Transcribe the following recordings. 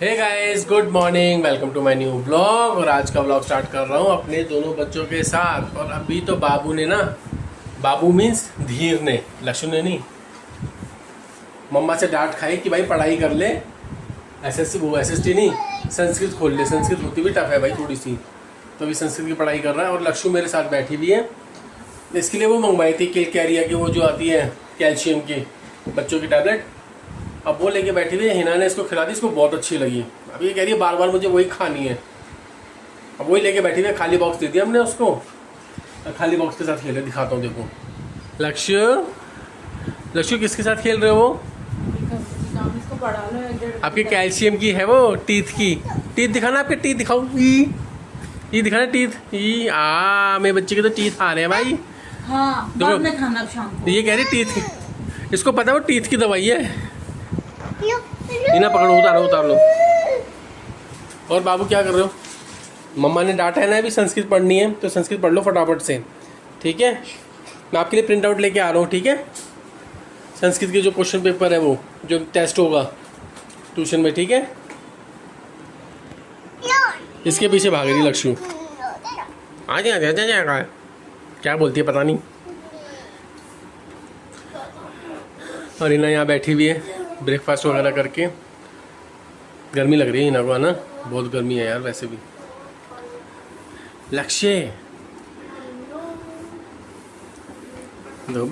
Hey guys, good morning, welcome to my new blog. और आज का ब्लॉग स्टार्ट कर रहा हूँ अपने दोनों बच्चों के साथ। और अभी तो बाबू ने ना, बाबू मीन्स धीर ने, लक्ष्मण ने नहीं, मम्मा से डांट खाई कि भाई पढ़ाई कर ले, एसएसटी नहीं, संस्कृत खोल ले। संस्कृत होती भी टफ है भाई थोड़ी सी, तो अभी संस्कृत की पढ़ाई कर रहा है। और लक्ष्मण मेरे साथ बैठी हुई है। इसके लिए वो मंगवाई थी कैरिया की, वो जो आती है कैल्शियम की बच्चों की टैबलेट। अब वो लेके बैठी हुई है। हिना ने इसको खिला दी, इसको बहुत अच्छी लगी। अब ये कह रही है बार बार मुझे वही खानी है। अब वही लेके बैठी हुई है। खाली बॉक्स दे दिया हमने उसको, खाली बॉक्स के साथ खेले। दिखाता हूँ, देखो। लक्ष्य किसके साथ खेल रहे हो? आपके कैल्शियम की है वो, टीथ की। टीथ दिखाना, आपके टीथ दिखाओ। ये दिखाना टीथ। मेरे बच्चे के तो टीथ आ रहे हैं भाई। हाँ, बाद में खाना शाम को। ये कह रही टीथ, इसको पता है वो टीथ की दवाई है। इना पकड़ो, उतार लो। और बाबू क्या कर रहे हो? मम्मा ने डांटा है ना, अभी संस्कृत पढ़नी है तो संस्कृत पढ़ लो फटाफट से, ठीक है? मैं आपके लिए प्रिंट आउट लेके आ रहा हूँ, ठीक है? संस्कृत के जो क्वेश्चन पेपर है, वो जो टेस्ट होगा ट्यूशन में, ठीक है? इसके पीछे भाग रही लक्ष्मी। आ जाएगा, क्या बोलती है पता नहीं। और इना यहाँ बैठी हुई है ब्रेकफास्ट वगैरह करके। गर्मी लग रही है इना को, है ना? बहुत गर्मी है यार वैसे भी। लक्ष्य तो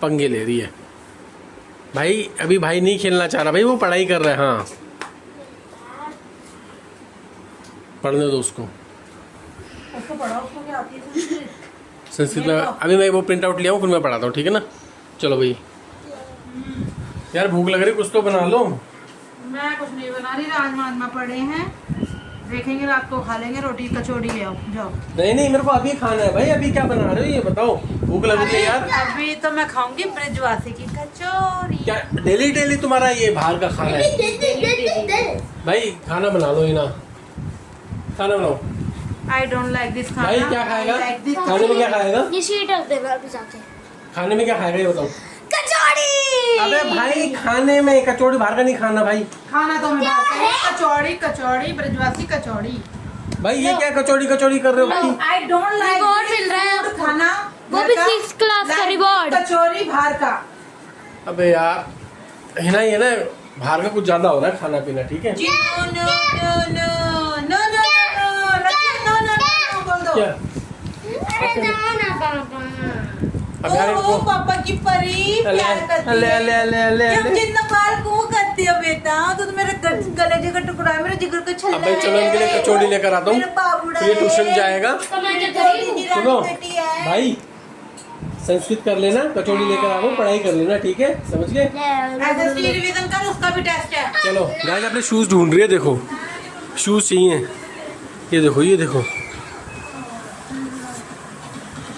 पंगे ले रही है भाई। अभी भाई नहीं खेलना चाह रहा भाई, वो पढ़ाई कर रहा है। हाँ, पढ़ने दो उसको पढ़ाओ, उसको क्या आती है संस्कृत में। अभी मैं वो प्रिंट आउट ले आऊँ, फिर मैं पढ़ाता हूँ, ठीक है ना? चलो भाई। यार भूख लग रही, कुछ तो बना लो। मैं कुछ नहीं बना रही, राजमा पड़े हैं, देखेंगे रात को खा लेंगे। रोटी कचौड़ी ले आओ, जाओ। नहीं, मेरे को अभी खाना है भाई। अभी क्या बना रहे हो ये बताओ, भूख लग रही है यार। अभी तो मैं खाऊंगी ब्रिजवासी की कचौड़ी। क्या डेली तुम्हारा ये बाहर का खाना है? भाई खाना बना लो ही ना, खाना बनाओ। आई डोंट लाइक दिस खाना। भाई क्या खाएगा? खाने में क्या खाएगा? ये शीट रख दे मैं जाके। खाने में क्या खाएगा ये बताओ। कचौड़ी। अबे भाई खाने में कचौड़ी बाहर का नहीं खाना भाई। खाना तो मैं कचौड़ी ब्रिजवासी कचौड़ी। भाई ये क्या कचौड़ी कर रहे हो भाई? आई डोंट लाइक रिवॉर्ड मिल रहा है खाना, वो भी 6th क्लास का रिवॉर्ड। कचौड़ी बाहर का। अबे यार हिना, ये ना बाहर का कुछ ज्यादा हो रहा है खाना पीना, ठीक है? क्या? अब यार ओ पापा की परी प्यार करती है। जब जितना बाल को करती है बेटा, तो मेरे गले का टुकड़ा है, मेरे जिगर को छल्ला है। अब चलो इनके लिए कचौड़ी लेकर आता हूँ, फिर ये ट्यूशन जाएगा। सुनो भाई, संस्कृत कर लेना, कचौड़ी लेकर आओ, पढ़ाई कर लेना, ठीक है? समझ गए? रिवीजन कर, उसका भी टेस्ट है। चलो गाइस, अपने शूज ढूंढ रही है। देखो शूज चाहिए, ये देखो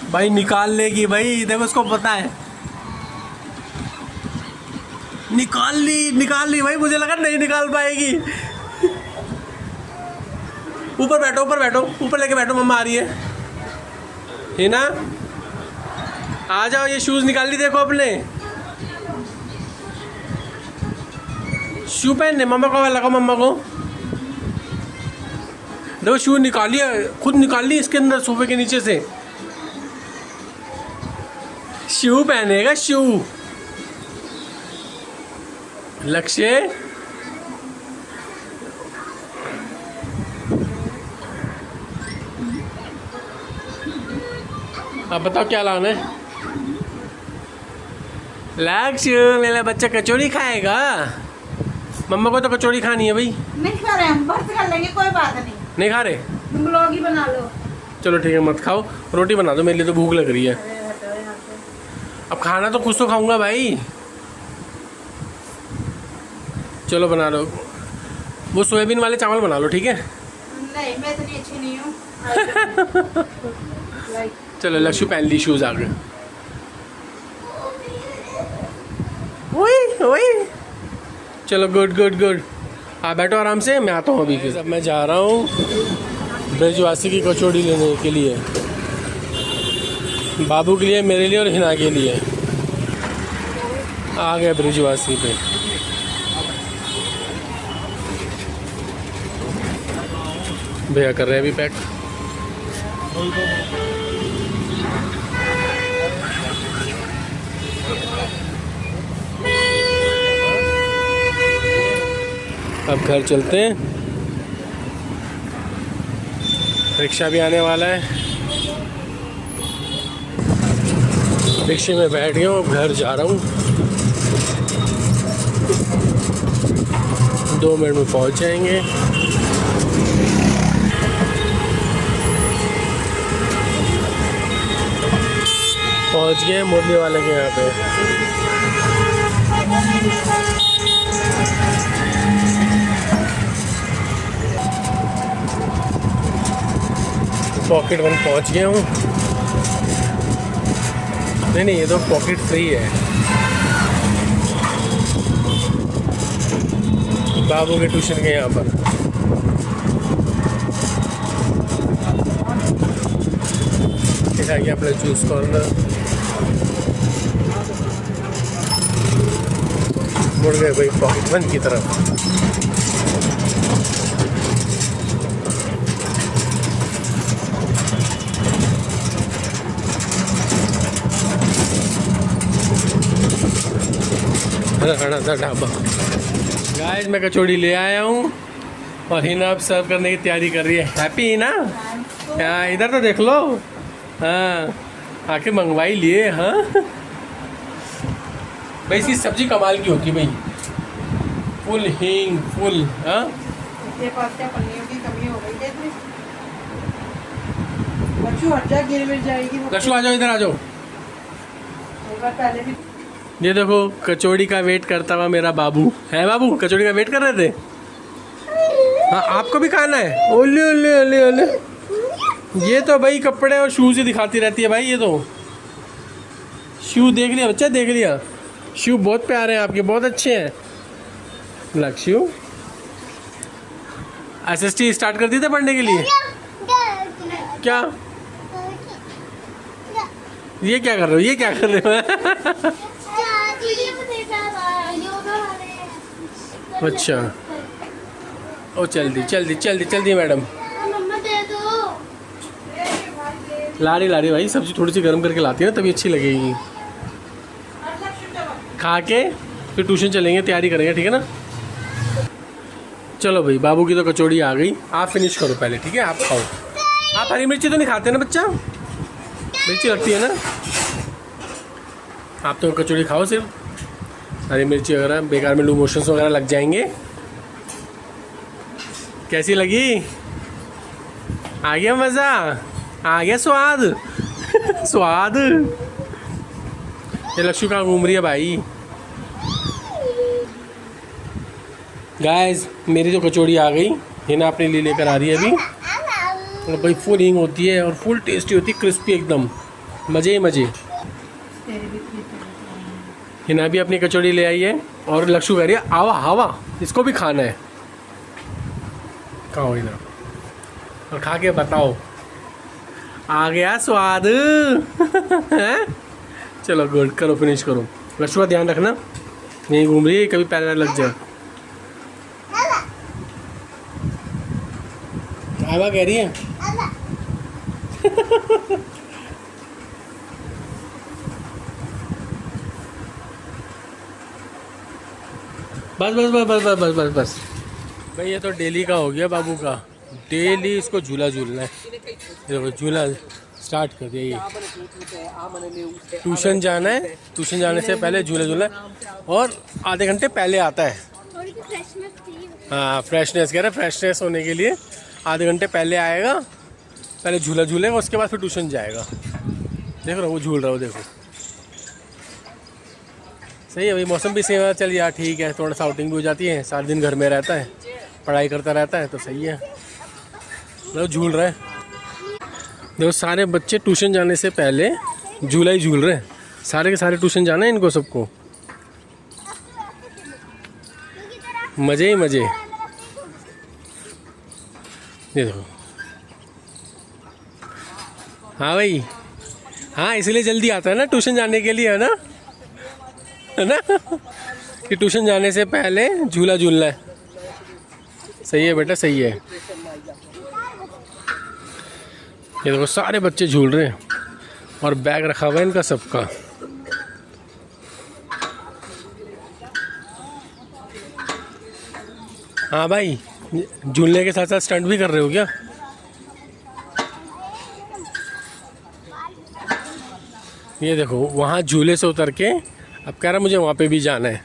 भाई। निकाल लेगी भाई, देखो उसको पता है। निकाल ली भाई। मुझे लगा नहीं निकाल पाएगी। ऊपर बैठो, ऊपर लेके बैठो, मम्मा आ रही है ना? आ जाओ, ये शूज निकाल ली देखो अपने। शू पहनने मम्मा को लगाओ, मम्मा को देखो। शू निकालिए, खुद निकाल ली इसके अंदर सोफे के नीचे से। शू पहनेगा, शू। लक्ष्य अब बताओ क्या लाना है? लक्ष्य मेरा बच्चा कचौड़ी खाएगा। मम्मा को तो कचौड़ी खानी है भाई। नहीं खा रहे, हम बर्थ कर लेंगे, कोई बात नहीं खा रहे? ब्लॉग ही बना लो। चलो ठीक है, मत खाओ, रोटी बना दो, मेरे लिए तो भूख लग रही है। अब खाना तो कुछ तो खाऊंगा भाई। चलो बना लो, वो सोयाबीन वाले चावल बना लो, ठीक है? नहीं, मैं इतनी अच्छी नहीं हूँ। चलो लक्ष्य पहन ली शूज, आ गए। ओए चलो गुड। आप बैठो आराम से, मैं आता हूँ अभी। फिर अब मैं जा रहा हूँ ब्रजवासी की कचौड़ी लेने के लिए। बाबू के लिए, मेरे लिए और हिना के लिए। आ गए ब्रिजवासी पे। भैया कर रहे हैं अभी पैक। अब घर चलते हैं, रिक्शा भी आने वाला है। रिक्शे में बैठ गया हूँ, घर जा रहा हूँ। 2 मिनट में पहुँच जाएंगे। पहुँच गए मुरली वाले के यहाँ पे। पॉकेट 1 पहुँच गया हूँ। नहीं, ये तो पॉकेट 3 है। बाबू के ट्यूशन के यहाँ पर। दिखा गया अपने जूस कॉर्नर। मुड़ गए भाई पॉकेट 1 की तरफ। खड़ा था ढाबा। गाइस मैं कचौड़ी ले आया हूँ और हिना अब सर्व करने की तैयारी कर रही है। हैप्पी हिना? क्या इधर तो देख लो। हाँ आके मंगवाई लिए। हाँ भाई इसकी सब्जी कमाल की होती है भाई, फुल हींग फुल। हाँ लक्ष्मी आ जाओ, इधर आ जाओ। ये देखो कचौड़ी का वेट करता हुआ मेरा बाबू है। बाबू कचौड़ी का वेट कर रहे थे। हाँ आपको भी खाना है? ओले ओले ओले ओले। ये तो भाई कपड़े और शूज़ ही दिखाती रहती है भाई। ये तो शू देख लिया बच्चा, देख लिया। शू बहुत प्यारे हैं आपके, बहुत अच्छे हैं। लक्ष्य SST स्टार्ट कर दी थे पढ़ने के लिए? क्या ये क्या कर रहे हो? ये क्या कर रहे हो? अच्छा ओ जल्दी जल्दी जल्दी जल्दी मैडम। ला रही भाई, सब्जी थोड़ी सी गर्म करके लाती है ना तभी अच्छी लगेगी। खा के फिर ट्यूशन चलेंगे, तैयारी करेंगे, ठीक है ना? चलो भाई बाबू की तो कचौड़ी आ गई, आप फिनिश करो पहले, ठीक है? आप खाओ। आप हरी मिर्ची तो नहीं खाते ना बच्चा? मिर्ची लगती है ना? आप तो कचौड़ी खाओ सिर्फ, हरी मिर्ची वगैरह बेकार में लूज मोशंस वगैरह लग जाएंगे। कैसी लगी? आ गया मज़ा? आ गया स्वाद? स्वाद। ये लक्ष्मी कहाँ घूम रही है भाई? गाइस मेरी जो कचौड़ी आ गई, हिना अपने लिए लेकर आ रही है अभी। और भाई फुल हींग होती है और फुल टेस्टी होती है, क्रिस्पी एकदम, मज़े ही मज़े। हिना भी अपनी कचौड़ी ले आई है और लक्ष्मी कह रही है आवा हवा, इसको भी खाना है। खाओ हिना और खा के बताओ आ गया स्वाद। चलो गुड, करो फिनिश करो। लक्ष्मी का ध्यान रखना, नहीं घूम रही है, कभी पैर लग जाए। आवा कह रही है। बस बस बस बस बस बस बस बस भाई ये तो डेली का हो गया बाबू का। डेली इसको झूला झूलना है। देखो झूला स्टार्ट कर दिया। ये ट्यूशन जाना है, ट्यूशन जाने से पहले झूला झूलना है और आधे घंटे पहले आता है। हाँ फ्रेशनेस कह रहे, फ्रेशनेस होने के लिए आधे घंटे पहले आएगा, पहले झूला झूलेगा, उसके बाद फिर ट्यूशन जाएगा। देख रहा वो झूल रहा हो, देखो सही है भाई। मौसम भी सही है, चल यार ठीक है, थोड़ा सा आउटिंग भी हो जाती है। सारा दिन घर में रहता है, पढ़ाई करता रहता है, तो सही है। मतलब झूल रहा है। देखो सारे बच्चे ट्यूशन जाने से पहले झूला ही झूल रहे हैं। सारे के सारे ट्यूशन जाना है इनको सबको, मज़े ही मज़े। ये देखो। हाँ भाई, हाँ इसलिए जल्दी आता है ना ट्यूशन जाने के लिए, है ना कि ट्यूशन जाने से पहले झूला झूलना है। सही है बेटा, सही है। ये देखो सारे बच्चे झूल रहे हैं और बैग रखा हुआ है इनका सबका। हाँ भाई, झूलने के साथ साथ स्टंट भी कर रहे हो क्या? ये देखो वहाँ झूले से उतर के अब कह रहा मुझे वहाँ पे भी जाना है।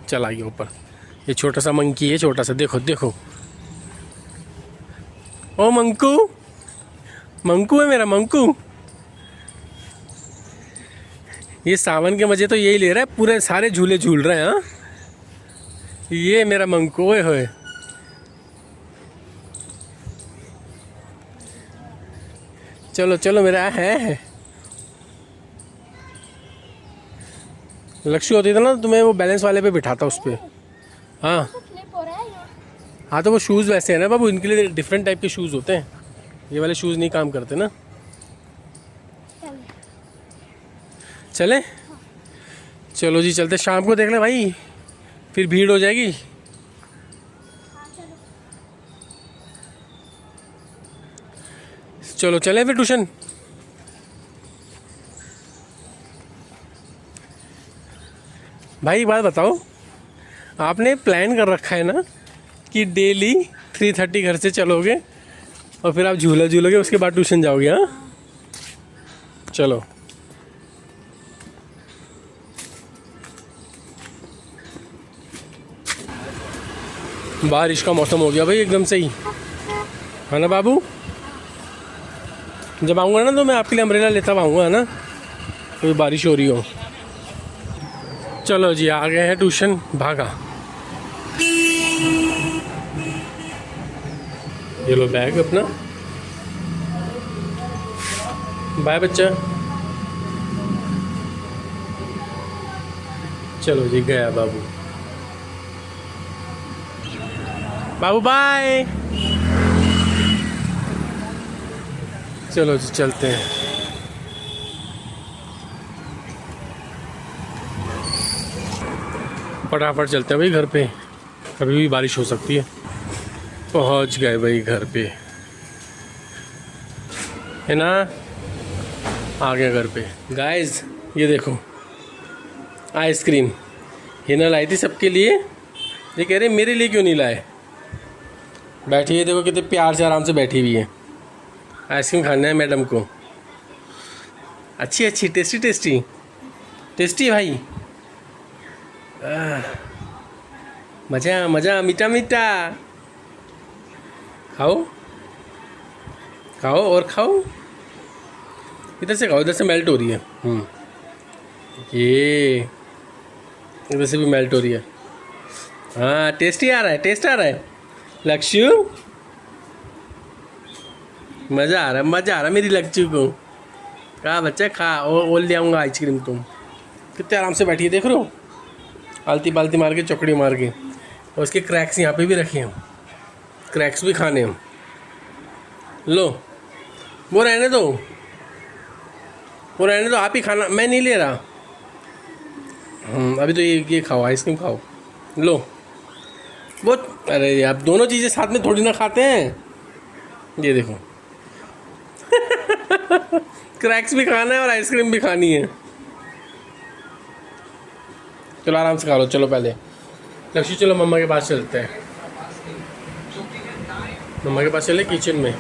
चला गया ऊपर। ये छोटा सा मंकी है, छोटा सा, देखो देखो। ओ मंकू, मंकू है मेरा मंकू। ये सावन के मजे तो यही ले रहा है, पूरे सारे झूले झूल रहे हैं। हाँ, ये मेरा मंकू। ओए होए, चलो चलो मेरा है। लक्ष्य होती था ना तुम्हें वो बैलेंस वाले पे बिठाता उस पर। हाँ हाँ, तो वो शूज़ वैसे हैं ना बाबू, इनके लिए डिफरेंट टाइप के शूज़ होते हैं। ये वाले शूज़ नहीं काम करते ना। चले चलो जी, चलते। शाम को देख ले भाई, फिर भीड़ हो जाएगी। चलो चले फिर ट्यूशन। भाई एक बात बताओ, आपने प्लान कर रखा है ना कि डेली 3:30 घर से चलोगे और फिर आप झूला झूलोगे, उसके बाद ट्यूशन जाओगे? हाँ चलो। बारिश का मौसम हो गया भाई एकदम से ही, है ना बाबू? जब आऊँगा ना तो मैं आपके लिए अम्ब्रेला लेता आऊँगा, है ना? कोई बारिश हो रही हो। चलो जी, आ गए हैं ट्यूशन। भागा। ये लो बैग अपना। बाय बच्चा। चलो जी, गया बाबू। बाबू बाय। चलो जी, चलते हैं। फटाफट चलते हैं भाई घर पे, कभी भी बारिश हो सकती है। पहुंच गए भाई घर पे, है ना? आ गए घर पे। गाइस ये देखो आइसक्रीम हिना लाई थी सबके लिए। ये कह रहे मेरे लिए क्यों नहीं लाए? बैठी है, देखो कितने प्यार से आराम से बैठी हुई है। आइसक्रीम खाना है मैडम को। अच्छी अच्छी, टेस्टी टेस्टी टेस्टी भाई। मज़ा मज़ा, मीठा मीठा। खाओ खाओ और खाओ। इधर से खाओ, इधर से मेल्ट हो रही है। ये इधर से भी मेल्ट हो रही है। हाँ, टेस्टी आ रहा है, टेस्ट आ रहा है। लक्ष्य मज़ा आ रहा है, मज़ा आ रहा है मेरी लक्ष्य को। कहा बच्चा खा, और ले आऊँगा आइसक्रीम। तुम कितने आराम से बैठी है, देख रहे हो? आलती बाल्टी मार के, चौकड़ी मार के। और उसके क्रैक्स यहाँ पे भी रखे हैं, क्रैक्स भी खाने हम। लो, वो रहने दो, वो रहने दो, आप ही खाना, मैं नहीं ले रहा। अभी तो ये खाओ, आइसक्रीम खाओ। लो वो, अरे आप दोनों चीज़ें साथ में थोड़ी ना खाते हैं। ये देखो क्रैक्स भी खाना है और आइसक्रीम भी खानी है। चलो आराम से खा लो। चलो पहले लक्ष्य, चलो मम्मा के पास चलते हैं। मम्मा के पास चले किचन में।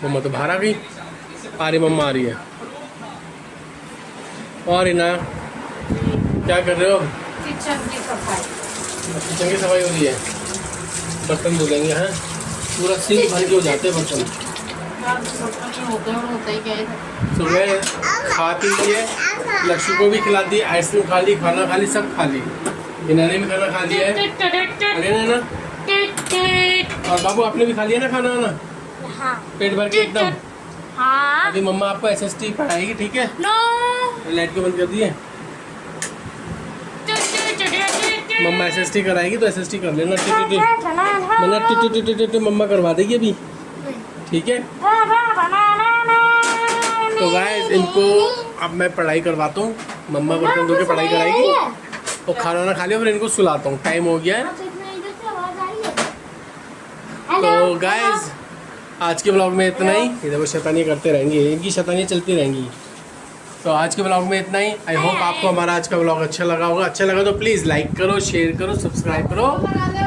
मम्मा तो बाहर आ गई। आ रही मम्मा, आ रही है। और इना क्या कर रहे हो? किचन की सफाई। किचन की सफाई हो रही है। बर्तन धुलेंगे। हैं पूरा सिंक भर के हो जाते हैं बर्तन। सुबह खा पी लिए, लक्ष्य को भी खिला दी, आइसक्रीम खा ली, खाना खा ली, सब खा ली। इन्होंने भी खाना खा लिया है। अरे ना, और बाबू आपने भी खा लिया ना खाना वाना? हाँ। पेट भर के एकदम। हाँ। अभी मम्मा आपको SST पढ़ाएगी, ठीक है? नो। लाइट को बंद कर दिए। मम्मा SST कराएगी तो SST कर लेना। मम्मा करवा देगी अभी, ठीक है? तो गाइस इनको अब मैं पढ़ाई करवाता हूँ। मम्मा बर्तन धो के पढ़ाई कराएगी और खाना वाना खा लिया, फिर इनको सुलाता हूँ। टाइम हो गया है। तो गाइज आज के ब्लॉग में इतना ही। इधर वो शैतानी करते रहेंगे, इनकी शैतानी चलती रहेंगी। तो आज के ब्लॉग में इतना ही। आई होप आपको हमारा आज का ब्लॉग अच्छा लगा होगा। अच्छा लगा तो प्लीज़ लाइक करो, शेयर करो, सब्सक्राइब करो।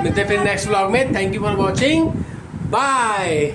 मिलते हैं फिर नेक्स्ट ब्लॉग में। Thank you for watching, bye.